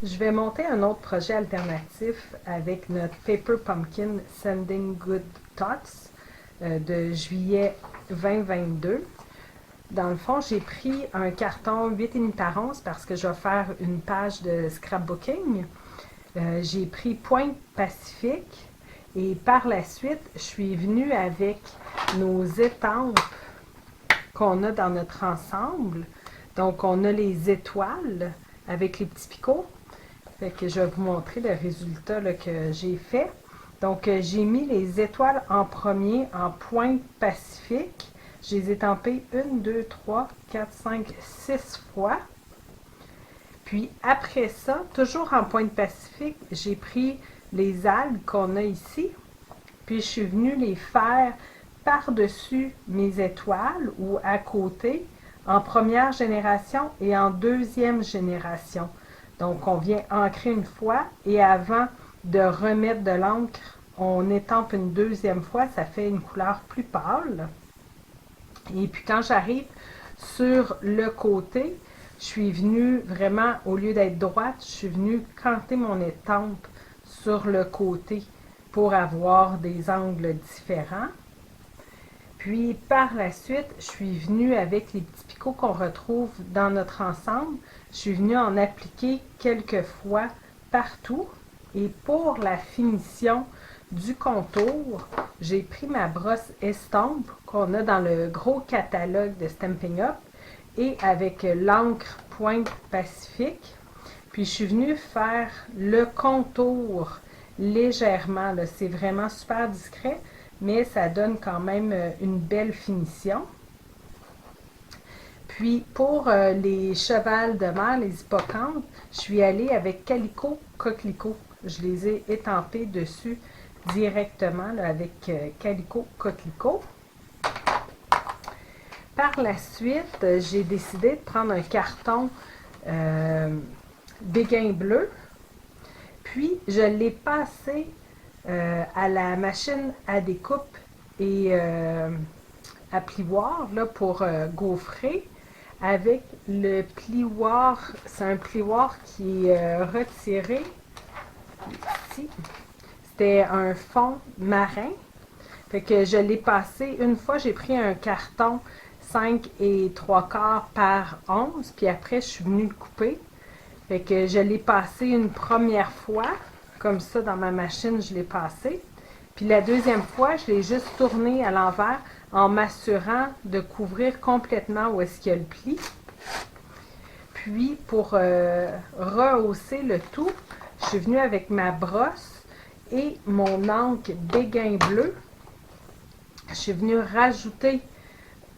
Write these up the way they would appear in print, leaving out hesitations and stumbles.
Je vais monter un autre projet alternatif avec notre Paper Pumpkin Sending Good Thoughts de juillet 2022. Dans le fond, j'ai pris un carton 8,5 par 11 parce que je vais faire une page de scrapbooking. J'ai pris Pointe Pacifique et par la suite, je suis venue avec nos étampes qu'on a dans notre ensemble. Donc, on a les étoiles avec les petits picots. Fait que je vais vous montrer le résultat là, que j'ai fait. Donc, j'ai mis les étoiles en premier en pointe pacifique. Je les ai tampées 1, 2, 3, 4, 5, 6 fois. Puis après ça, toujours en pointe pacifique, j'ai pris les algues qu'on a ici. Puis je suis venue les faire par-dessus mes étoiles ou à côté en première génération et en deuxième génération. Donc, on vient ancrer une fois et avant de remettre de l'encre, on étampe une deuxième fois. Ça fait une couleur plus pâle. Et puis, quand j'arrive sur le côté, je suis venue vraiment, au lieu d'être droite, je suis venue canter mon étampe sur le côté pour avoir des angles différents. Puis par la suite, je suis venue avec les petits picots qu'on retrouve dans notre ensemble. Je suis venue en appliquer quelques fois partout. Et pour la finition du contour, j'ai pris ma brosse estompe qu'on a dans le gros catalogue de Stampin' Up et avec l'encre Pointe Pacifique. Puis je suis venue faire le contour légèrement. C'est vraiment super discret, mais ça donne quand même une belle finition. Puis pour les chevals de mer, les hippocampes, je suis allée avec Calico Coquelicot. Je les ai étampés dessus directement là, avec Calico Coquelicot. Par la suite, j'ai décidé de prendre un carton béguin bleu. Puis, je l'ai passé à la machine à découpe et à plioir là, pour gaufrer avec le plioir. C'est un plioir qui est retiré ici. C'était un fond marin. Fait que je l'ai passé une fois, j'ai pris un carton 5 et 3 quarts par 11, puis après je suis venue le couper. Fait que je l'ai passé une première fois, comme ça dans ma machine, je l'ai passé. Puis la deuxième fois, je l'ai juste tourné à l'envers en m'assurant de couvrir complètement où est-ce qu'il y a le pli. Puis pour rehausser le tout, je suis venue avec ma brosse et mon encre béguin bleu. Je suis venue rajouter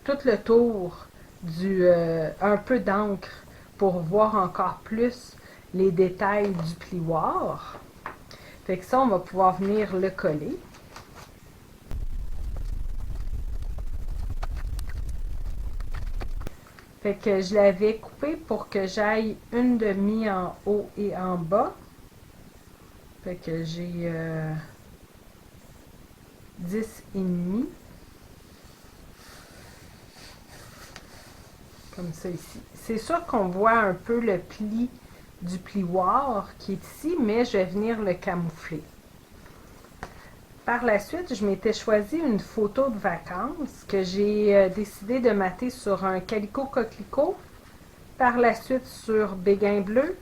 tout le tour un peu d'encre pour voir encore plus les détails du plioir. Fait que ça, on va pouvoir venir le coller. Fait que je l'avais coupé pour que j'aille une demi en haut et en bas. Fait que j'ai 10 et demi. Comme ça ici. C'est sûr qu'on voit un peu le pli du plioir qui est ici, mais je vais venir le camoufler. Par la suite, je m'étais choisi une photo de vacances que j'ai décidé de mater sur un Calico Coquelicot, par la suite sur béguin bleu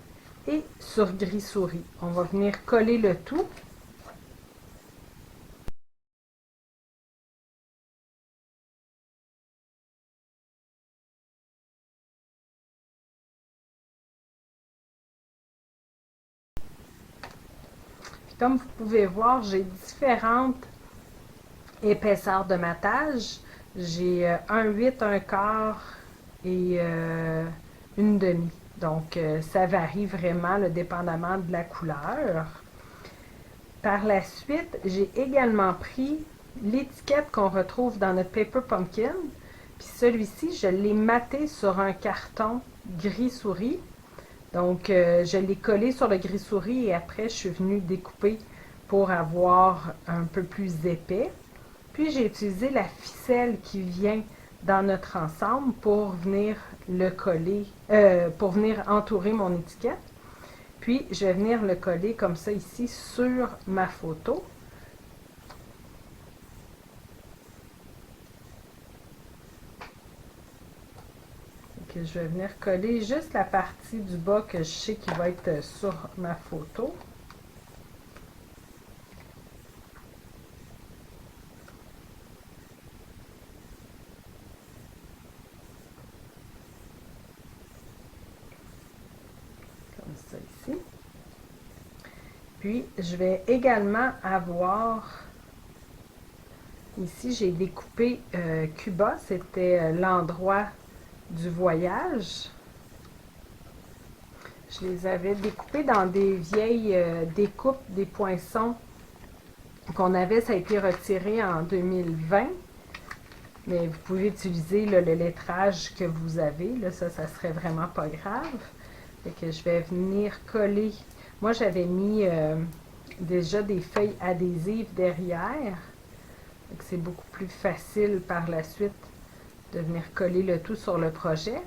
et sur gris souris. On va venir coller le tout. Comme vous pouvez voir, j'ai différentes épaisseurs de matage. J'ai un 8, un quart et une demi. Donc, ça varie vraiment là, dépendamment de la couleur. Par la suite, j'ai également pris l'étiquette qu'on retrouve dans notre Paper Pumpkin. Puis celui-ci, je l'ai maté sur un carton gris souris. Donc, je l'ai collé sur le gris souris et après, je suis venue découper pour avoir un peu plus épais. Puis, j'ai utilisé la ficelle qui vient dans notre ensemble pour venir le coller, pour venir entourer mon étiquette. Puis, je vais venir le coller comme ça ici sur ma photo. Que je vais venir coller juste la partie du bas que je sais qui va être sur ma photo. Comme ça ici. Puis, je vais également avoir, ici j'ai découpé Cuba, c'était l'endroit du voyage. Je les avais découpés dans des vieilles découpes des poinçons qu'on avait, ça a été retiré en 2020. Mais vous pouvez utiliser là, le lettrage que vous avez. Là, ça serait vraiment pas grave. Fait que je vais venir coller. Moi, j'avais mis déjà des feuilles adhésives derrière. C'est beaucoup plus facile par la suite de venir coller le tout sur le projet.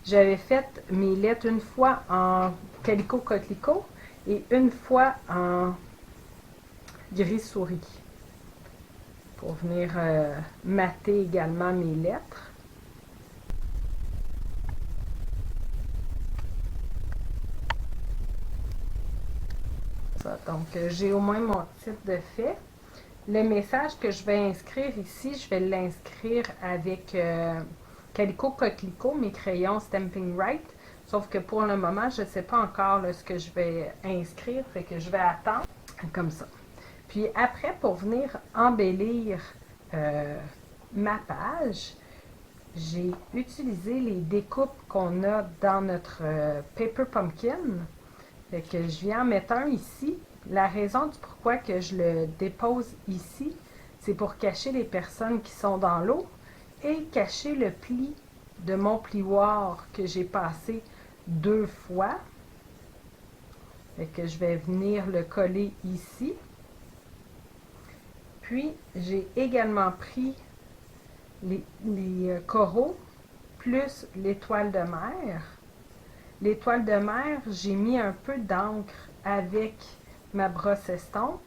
J'avais fait mes lettres une fois en calico coquelicot et une fois en gris souris pour venir mater également mes lettres. Ça, donc, j'ai au moins mon titre de fait. Le message que je vais inscrire ici, je vais l'inscrire avec Calico Coquelicot, mes crayons Stamping Right. Sauf que pour le moment, je ne sais pas encore là, ce que je vais inscrire, fait que je vais attendre comme ça. Puis après, pour venir embellir ma page, j'ai utilisé les découpes qu'on a dans notre Paper Pumpkin. Fait que je viens en mettre un ici. La raison du pourquoi que je le dépose ici, c'est pour cacher les personnes qui sont dans l'eau et cacher le pli de mon plioir que j'ai passé 2 fois. Fait que je vais venir le coller ici. Puis, j'ai également pris les coraux plus l'étoile de mer. L'étoile de mer, j'ai mis un peu d'encre avec ma brosse estompe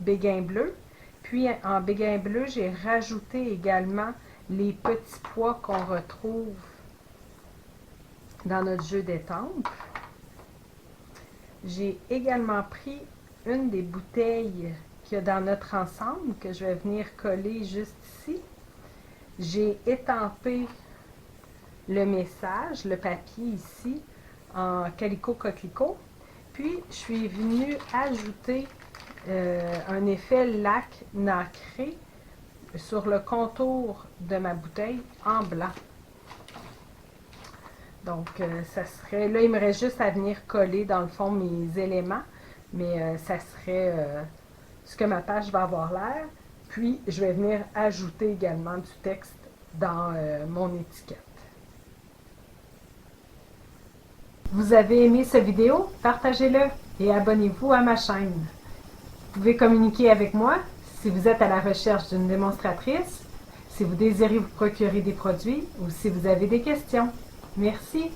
béguin bleu. Puis en béguin bleu, j'ai rajouté également les petits pois qu'on retrouve dans notre jeu d'étampe. J'ai également pris une des bouteilles qu'il y a dans notre ensemble que je vais venir coller juste ici. J'ai étampé le message, le papier ici, en calico coquelicot. Puis, je suis venue ajouter un effet lac nacré sur le contour de ma bouteille en blanc. Donc, ça serait... Là, il me reste juste à venir coller, dans le fond, mes éléments. Mais ça serait ce que ma page va avoir l'air. Puis, je vais venir ajouter également du texte dans mon étiquette. Vous avez aimé cette vidéo? Partagez-le et abonnez-vous à ma chaîne. Vous pouvez communiquer avec moi si vous êtes à la recherche d'une démonstratrice, si vous désirez vous procurer des produits ou si vous avez des questions. Merci.